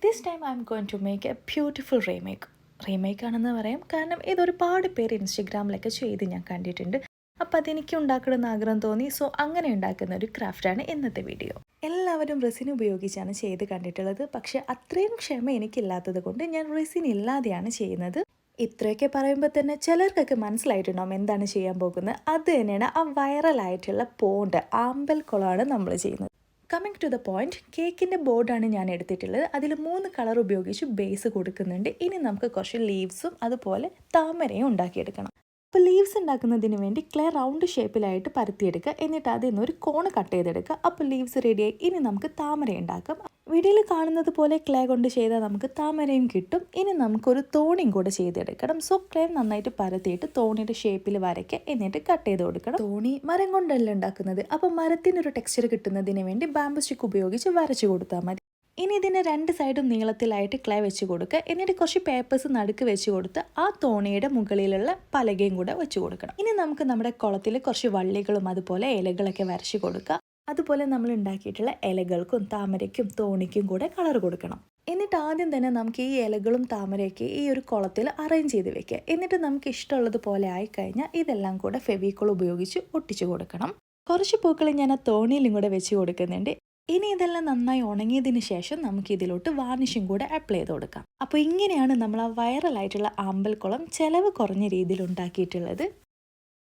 This time I'm going to make a beautiful remake. Remake ആണെന്ന് പറയാം, കാരണം ഇതൊരുപാട് പേര് ഇൻസ്റ്റഗ്രാമിലൊക്കെ ചെയ്ത് ഞാൻ കണ്ടിട്ടുണ്ട്. അപ്പോൾ അതെനിക്ക് ഉണ്ടാക്കണമെന്ന് ആഗ്രഹം തോന്നി. സോ അങ്ങനെ ഉണ്ടാക്കുന്ന ഒരു ക്രാഫ്റ്റാണ് ഇന്നത്തെ വീഡിയോ. എല്ലാവരും റെസിൻ ഉപയോഗിച്ചാണ് ചെയ്ത് കണ്ടിട്ടുള്ളത്. പക്ഷേ അത്രയും ക്ഷമ എനിക്കില്ലാത്തത് കൊണ്ട് ഞാൻ റെസിൻ ഇല്ലാതെയാണ് ചെയ്യുന്നത്. ഇത്രയൊക്കെ പറയുമ്പോൾ തന്നെ ചിലർക്കൊക്കെ മനസ്സിലായിട്ടുണ്ടാവും എന്താണ് ചെയ്യാൻ പോകുന്നത്. അത് തന്നെയാണ് ആ വൈറലായിട്ടുള്ള പോണ്ട് ആമ്പൽ കുളമാണ് നമ്മൾ ചെയ്യുന്നത്. കമ്മിങ് ടു ദ പോയിന്റ്, കേക്കിൻ്റെ ബോർഡാണ് ഞാൻ എടുത്തിട്ടുള്ളത്. അതിൽ 3 കളർ ഉപയോഗിച്ച് ബേസ് കൊടുക്കുന്നുണ്ട്. ഇനി നമുക്ക് കുറച്ച് ലീവ്സും അതുപോലെ താമരയും ഉണ്ടാക്കിയെടുക്കണം. അപ്പോൾ ലീവ്സ് ഉണ്ടാക്കുന്നതിന് വേണ്ടി ക്ലേ റൗണ്ട് ഷേപ്പിലായിട്ട് പരത്തിയെടുക്കുക. എന്നിട്ട് അതിൽ നിന്ന് ഒരു കോണ് കട്ട് ചെയ്തെടുക്കുക. അപ്പോൾ ലീവ്സ് റെഡിയായി. ഇനി നമുക്ക് താമര ഉണ്ടാക്കാം. വീഡിയോയിൽ കാണുന്നത് പോലെ ക്ലേ കൊണ്ട് ചെയ്താൽ നമുക്ക് താമരയും കിട്ടും. ഇനി നമുക്കൊരു തോണിയും കൂടെ ചെയ്തെടുക്കണം. സോ ക്ലേ നന്നായിട്ട് പരത്തിയിട്ട് തോണിയുടെ ഷേപ്പിൽ വരയ്ക്കുക. എന്നിട്ട് കട്ട് ചെയ്ത് കൊടുക്കണം. തോണി മരം കൊണ്ടല്ല ഉണ്ടാക്കുന്നത്. അപ്പോൾ മരത്തിനൊരു ടെക്സ്ചർ കിട്ടുന്നതിന് വേണ്ടി ബാംബു സ്റ്റിക്ക് ഉപയോഗിച്ച് വരച്ചു കൊടുത്താൽ മതി. ഇനി ഇതിൻ്റെ 2 സൈഡും നീളത്തിലായിട്ട് ക്ലേ വെച്ച് കൊടുക്കുക. എന്നിട്ട് കുറച്ച് പേപ്പേഴ്സ് നടുക്ക് വെച്ച് കൊടുത്ത് ആ തോണിയുടെ മുകളിലുള്ള പലകയും കൂടെ വെച്ച് കൊടുക്കണം. ഇനി നമുക്ക് നമ്മുടെ കുളത്തിൽ കുറച്ച് വള്ളികളും അതുപോലെ ഇലകളൊക്കെ വരച്ച് കൊടുക്കുക. അതുപോലെ നമ്മൾ ഉണ്ടാക്കിയിട്ടുള്ള ഇലകൾക്കും താമരയ്ക്കും തോണിക്കും കൂടെ കളർ കൊടുക്കണം. എന്നിട്ട് ആദ്യം തന്നെ നമുക്ക് ഈ ഇലകളും താമരയൊക്കെ ഈ ഒരു കുളത്തിൽ അറേഞ്ച് ചെയ്ത് വെക്കുക. എന്നിട്ട് നമുക്ക് ഇഷ്ടമുള്ളത് പോലെ ആയിക്കഴിഞ്ഞാൽ ഇതെല്ലാം കൂടെ ഫെവിക്കോൾ ഉപയോഗിച്ച് ഒട്ടിച്ചു കൊടുക്കണം. കുറച്ച് പൂക്കൾ ഞാൻ ആ തോണിയിലും കൂടെ വെച്ച് കൊടുക്കുന്നുണ്ട്. ഇനി ഇതെല്ലാം നന്നായി ഉണങ്ങിയതിന് ശേഷം നമുക്ക് ഇതിലോട്ട് വാർണിഷും കൂടെ അപ്ലൈ ചെയ്ത് കൊടുക്കാം. അപ്പോൾ ഇങ്ങനെയാണ് നമ്മൾ ആ വൈറലായിട്ടുള്ള ആമ്പൽക്കുളം ചിലവ് കുറഞ്ഞ രീതിയിൽ ഉണ്ടാക്കിയിട്ടുള്ളത്.